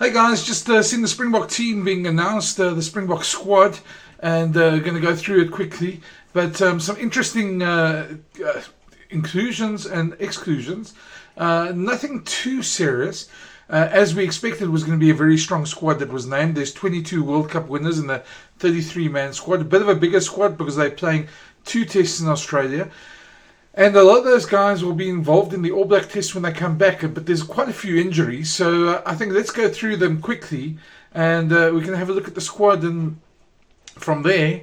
Hey guys, just seen the Springbok team being announced, the Springbok squad, and going to go through it quickly. But some interesting inclusions and exclusions. Nothing too serious. As we expected, it was going to be a very strong squad that was named. There's 22 World Cup winners in the 33-man squad. A bit of a bigger squad because they're playing 2 tests in Australia. And a lot of those guys will be involved in the All Black test when they come back, but there's quite a few injuries. So I think let's go through them quickly, and we can have a look at the squad, and from there,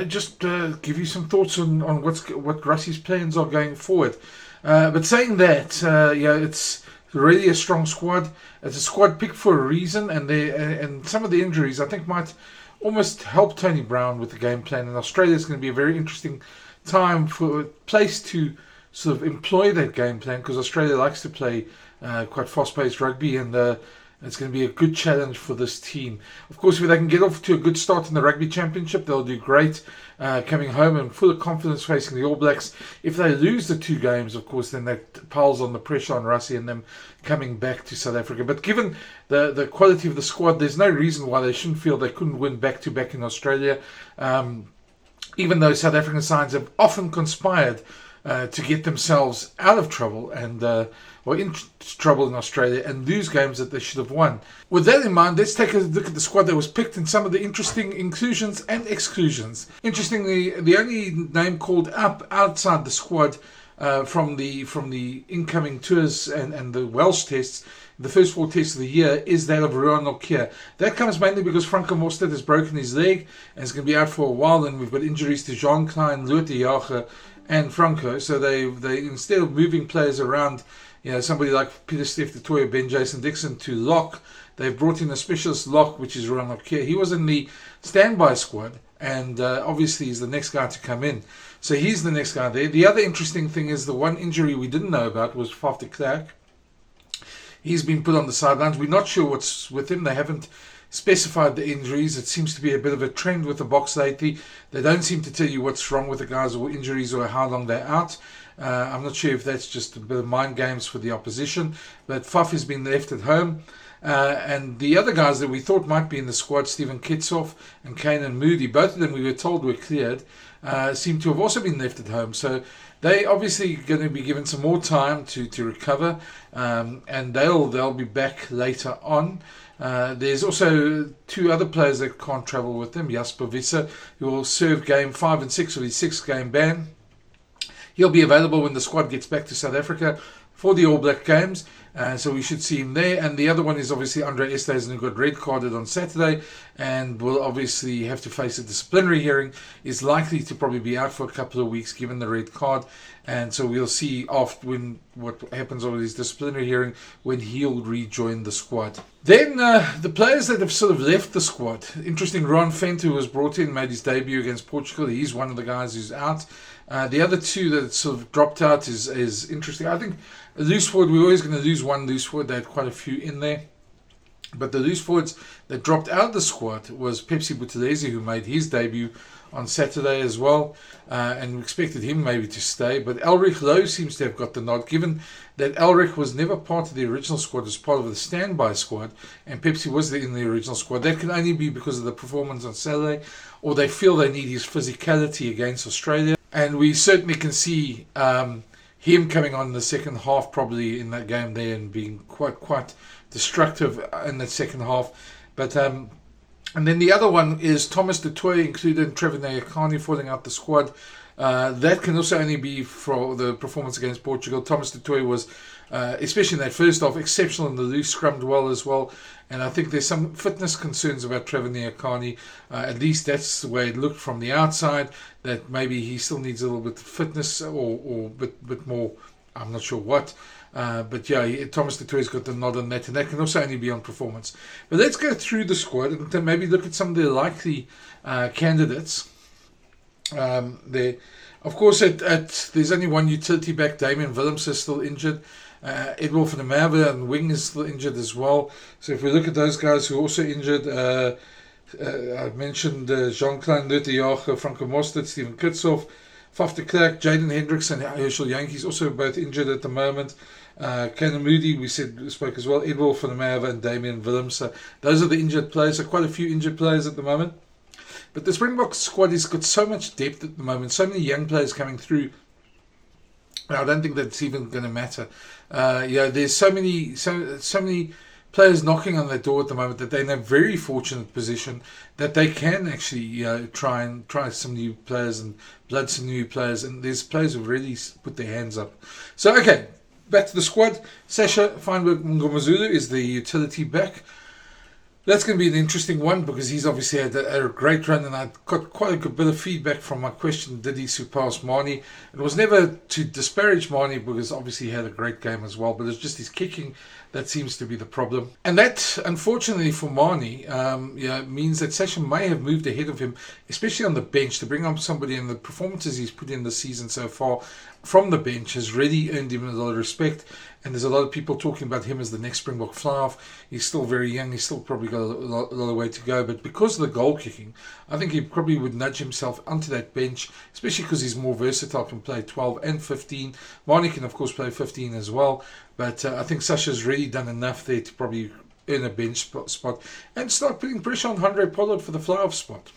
just give you some thoughts on what Rassie's plans are going forward. But saying that, it's really a strong squad. It's a squad picked for a reason, and some of the injuries I think might almost help Tony Brown with the game plan. And Australia is going to be a very interesting time for a place to sort of employ that game plan, because Australia likes to play quite fast-paced rugby, and it's going to be a good challenge for this team. Of course, if they can get off to a good start in the Rugby Championship, they'll do great coming home and full of confidence facing the All Blacks. If they lose the 2 games, of course, then that piles on the pressure on Rassie and them coming back to South Africa. But given the quality of the squad, there's no reason why they shouldn't feel they couldn't win back-to-back in Australia. Even though South African sides have often conspired to get themselves out of trouble and or in trouble in Australia and lose games that they should have won. With that in mind, let's take a look at the squad that was picked and some of the interesting inclusions and exclusions. Interestingly, the only name called up outside the squad from the incoming tours and the Welsh tests, the first 4 tests of the year, is that of Ruan Nokia. That comes mainly because Franco Mostert has broken his leg and is going to be out for a while, and we've got injuries to Jean Klein, Loet de Jager and Franco. So they instead of moving players around, somebody like Peter Steph du Toit, Ben Jason Dixon to lock, they've brought in a specialist lock, which is Ruan Nokia. He was in the standby squad, and obviously he's the next guy to come in. So he's the next guy there. The other interesting thing is the one injury we didn't know about was Faf de Klerk. He's been put on the sidelines. We're not sure what's with him. They haven't specified the injuries. It seems to be a bit of a trend with the box lately. They don't seem to tell you what's wrong with the guys or injuries or how long they're out. I'm not sure if that's just a bit of mind games for the opposition. But Faf has been left at home. And the other guys that we thought might be in the squad, Stephen Kitsoff and Kane Moody, both of them we were told were cleared, seem to have also been left at home. So they obviously going to be given some more time to recover, and they'll be back later on. There's also 2 other players that can't travel with them. Jasper Visser, who will serve game 5 and 6 of his 6-game ban. He'll be available when the squad gets back to South Africa for the All Black games, so we should see him there. And the other one is obviously Andre Estes, who got red carded on Saturday and will obviously have to face a disciplinary hearing, is likely to probably be out for a couple of weeks given the red card, and so we'll see after what happens over his disciplinary hearing when he'll rejoin the squad. Then the players that have sort of left the squad. Interesting, Ron Fent, who was brought in, made his debut against Portugal. He's one of the guys who's out. The other 2 that sort of dropped out is interesting. I think a loose forward, we're always going to lose one loose forward. They had quite a few in there. But the loose forwards that dropped out of the squad was Pepsi Buthelezi, who made his debut on Saturday as well. And we expected him maybe to stay. But Elrich Lowe seems to have got the nod, given that Elrich was never part of the original squad, as part of the standby squad. And Pepsi was in the original squad. That can only be because of the performance on Saturday, or they feel they need his physicality against Australia. And we certainly can see him coming on in the second half, probably in that game there, and being quite destructive in that second half. But and then the other one is Thomas du Toit included, Trevor Nyakani falling out the squad. That can also only be for the performance against Portugal. Thomas du Toit was, especially in that first half, exceptional in the loose, scrummed well as well. And I think there's some fitness concerns about Trevor Nyakani. At least that's the way it looked from the outside, that maybe he still needs a little bit of fitness or a bit more, I'm not sure what. But yeah, Thomas du Toit's got the nod on that, and that can also only be on performance. But let's go through the squad and then maybe look at some of the likely candidates. There, of course, there's only one utility back. Damian Willems is still injured. Edward van der Merwe and Wing is still injured as well. So if we look at those guys who are also injured, I mentioned Jean Klein, Loet de Jager, Franco Mostert, Stephen Kitsoff, Faf de Klerk, Jaden Hendricks and Herschel Yankees also both injured at the moment. Canan Moody, we spoke as well, Edward van der Merwe and Damian Willems. So those are the injured players, so quite a few injured players at the moment. But the Springbok squad has got so much depth at the moment, so many young players coming through. I don't think that's even going to matter. There's so many players knocking on their door at the moment that they're in a very fortunate position that they can actually try some new players and blood some new players, and there's players who've really put their hands up. So okay, back to the squad. Sasha Feinberg Ngomazulu is the utility back. That's going to be an interesting one because he's obviously had a great run, and I got quite a good bit of feedback from my question, did he surpass Mani? It was never to disparage Mani because obviously he had a great game as well, but it's just his kicking that seems to be the problem. And that, unfortunately for Mani, means that Sasha may have moved ahead of him, especially on the bench, to bring up somebody, and the performances he's put in this season so far from the bench has really earned him a lot of respect. And there's a lot of people talking about him as the next Springbok fly-off. He's still very young. He's still probably got a lot of way to go. But because of the goal kicking, I think he probably would nudge himself onto that bench, especially because he's more versatile, can play 12 and 15. Mani can, of course, play 15 as well. But I think Sasha's really done enough there to probably earn a bench spot and start putting pressure on Andre Pollard for the fly-off spot.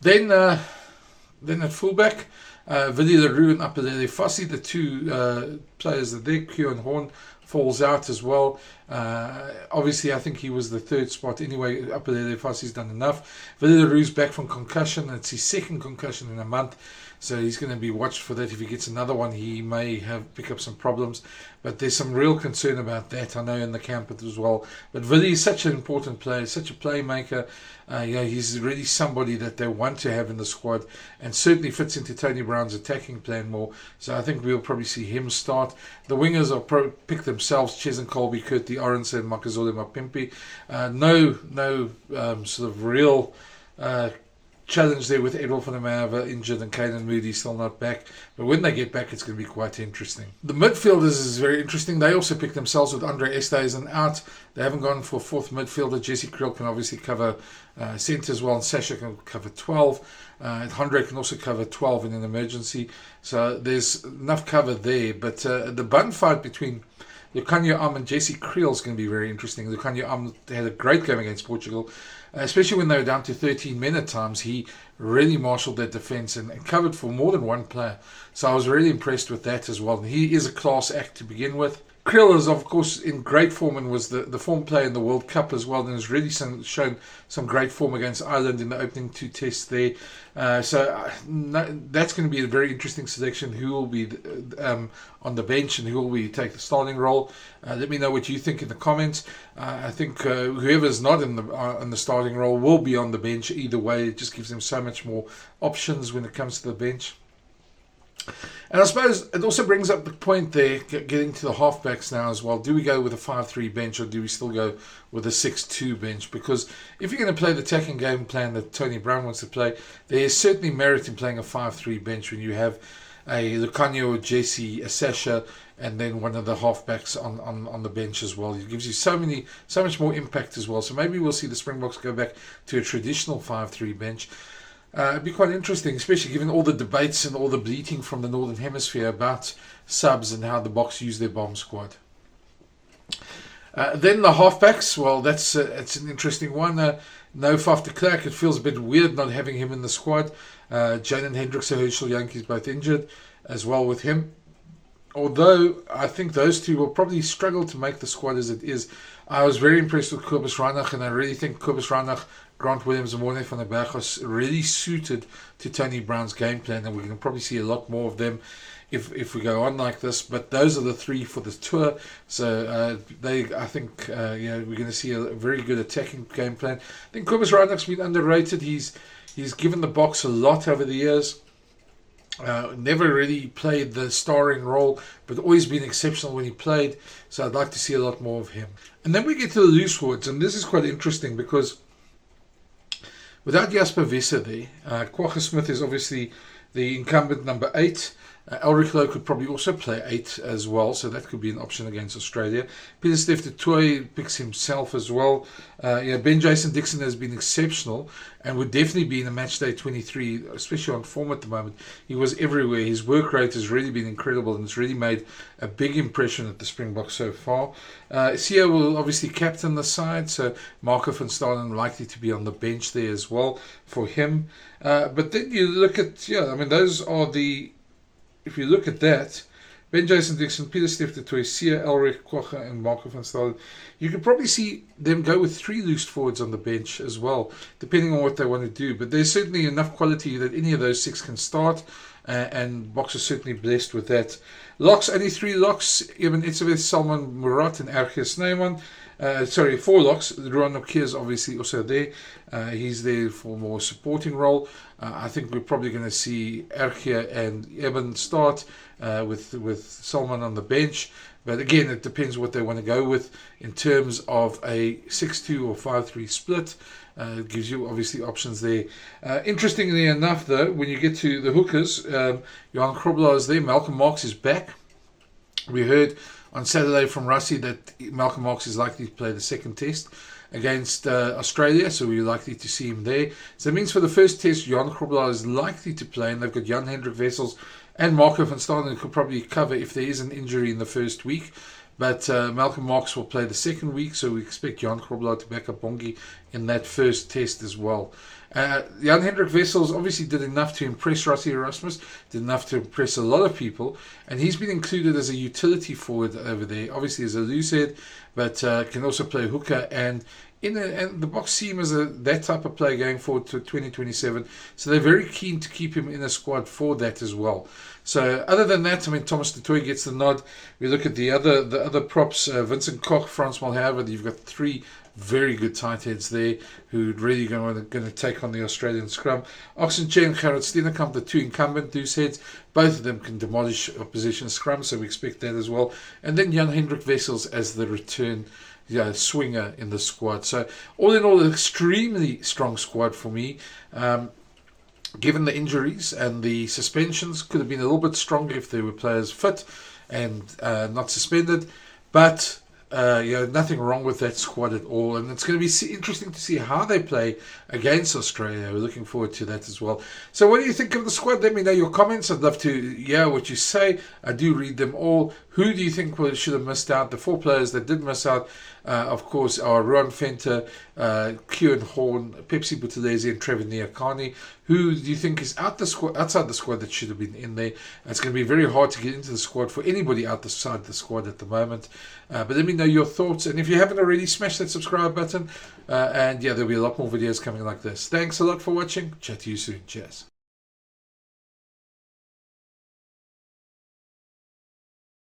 Then at fullback, Willie Leroux and Apelele Fassi, the two players that there. Kieran Horn falls out as well. Obviously, I think he was the third spot anyway. Apelele Fassi's done enough. Willie Leroux's back from concussion. It's his second concussion in a month. So he's going to be watched for that. If he gets another one, he may pick up some problems. But there's some real concern about that, I know, in the camp as well. But Willie is such an important player, such a playmaker. He's really somebody that they want to have in the squad, and certainly fits into Tony Brown's attacking plan more. So I think we'll probably see him start. The wingers will pick themselves: Cheslin Colby, Kurtie Arendse and Makazole Mapimpi. No sort of real challenge there with Edward van der Merwe injured and Canan Moody still not back. But when they get back, it's going to be quite interesting. The midfielders is very interesting. They also picked themselves with Andre Esthuizen out. They haven't gone for fourth midfielder. Jesse Kriel can obviously cover centre as well, and Sasha can cover 12. Andre can also cover 12 in an emergency. So there's enough cover there. But the bun fight between Lukhanyo Am and Jesse Kriel is going to be very interesting. Lukhanyo Am had a great game against Portugal, especially when they were down to 13 men at times. He really marshalled that defence and covered for more than one player. So I was really impressed with that as well. And he is a class act to begin with. Kriel is, of course, in great form and was the form player in the World Cup as well, and has really shown some great form against Ireland in the opening two tests there. That's going to be a very interesting selection. Who will be on the bench and who will take the starting role? Let me know what you think in the comments. I think whoever's not in the starting role will be on the bench either way. It just gives them so much more options when it comes to the bench. And I suppose it also brings up the point there, getting to the halfbacks now as well. Do we go with a 5-3 bench, or do we still go with a 6-2 bench? Because if you're going to play the attacking game plan that Tony Brown wants to play, there is certainly merit in playing a 5-3 bench when you have a Lukhanyo, Jesse, a Sasha, and then one of the halfbacks on the bench as well. It gives you so much more impact as well. So maybe we'll see the Springboks go back to a traditional 5-3 bench. It'd be quite interesting, especially given all the debates and all the bleating from the Northern Hemisphere about subs and how the Boks use their bomb squad. Then the halfbacks, well, it's an interesting one. No Faf de Klerk. It feels a bit weird not having him in the squad. Jaden Hendricks and Herschel Yankees both injured as well with him. Although I think those two will probably struggle to make the squad as it is. I was very impressed with Kobus Reinach, and I really think Kobus Reinach, Grant Williams and Morne van der Berg are really suited to Tony Brown's game plan, and we can probably see a lot more of them if we go on like this. But those are the three for the tour. So I think we're going to see a very good attacking game plan. I think Kobus Reinach's been underrated. He's given the Boks a lot over the years. Never really played the starring role, but always been exceptional when he played. So I'd like to see a lot more of him. And then we get to the loose forwards, and this is quite interesting because without Jasper Visser there, Kwagga Smith is obviously the incumbent number 8. Elric Lowe could probably also play 8 as well, so that could be an option against Australia. Peter du Toit picks himself as well. Ben Jason Dixon has been exceptional and would definitely be in a match day 23, especially on form at the moment. He was everywhere. His work rate has really been incredible and it's really made a big impression at the Springboks so far. Sia will obviously captain the side, so Marco van Staden likely to be on the bench there as well for him. But then you look at, those are the, if you look at that, Ben Jason Dixon, Peter du Toit, Sia, Elric, Quagga and Marco van Staden, you could probably see them go with 3 loose forwards on the bench as well, depending on what they want to do. But there's certainly enough quality that any of those 6 can start, and Boks are certainly blessed with that. Locks, only 3 locks, Eben Etzebeth, Salman Murat and Ergir Snyman. 4 locks. Ruan Nokia is obviously also there. He's there for more supporting role. I think we're probably going to see Ergir and Eben start with Salman on the bench. But again, it depends what they want to go with in terms of a 6-2 or 5-3 split. It gives you obviously options there. Interestingly enough, though, when you get to the hookers, Johan Grobler is there. Malcolm Marx is back. We heard on Saturday from Rassie that Malcolm Marx is likely to play the second test against Australia, so we're likely to see him there. So it means for the first test, Johan Grobler is likely to play, and they've got Jan-Hendrik Wessels and Marco van Staden who could probably cover if there is an injury in the first week. But Malcolm Marx will play the second week, so we expect Jan Grobler to back up Bongi in that first test as well. Jan-Hendrik Wessels obviously did enough to impress Rassie Erasmus, did enough to impress a lot of people, and he's been included as a utility forward over there, obviously as a loosehead, but can also play hooker, and the Boks see him as that type of player going forward to 2027, so they're very keen to keep him in a squad for that as well. So other than that, Thomas du Toit gets the nod. We look at the other props, Vincent Koch, Frans Malherbe. You've got 3 very good tight heads there who really going to take on the Australian scrum. Oxenche and Gerard Steenekamp, the 2 incumbent loose heads, both of them can demolish opposition scrum, so we expect that as well. And then Jan-Hendrik Wessels as the return swinger in the squad. So all in all, an extremely strong squad for me. Given the injuries and the suspensions, could have been a little bit stronger if there were players fit and not suspended. But nothing wrong with that squad at all, and it's going to be interesting to see how they play against Australia. We're looking forward to that as well. So what do you think of the squad? Let me know your comments. I'd love to hear what you say. I do read them all. Who do you think should have missed out? The 4 players that did miss out, of course, are Ruan Venter, Kieran Horn, Pepsi Buthelezi and Trevor Nyakani. Who do you think is outside the squad that should have been in there? It's going to be very hard to get into the squad for anybody outside the squad at the moment. But let me know your thoughts. And if you haven't already, smash that subscribe button. And there'll be a lot more videos coming like this. Thanks a lot for watching. Chat to you soon. Cheers.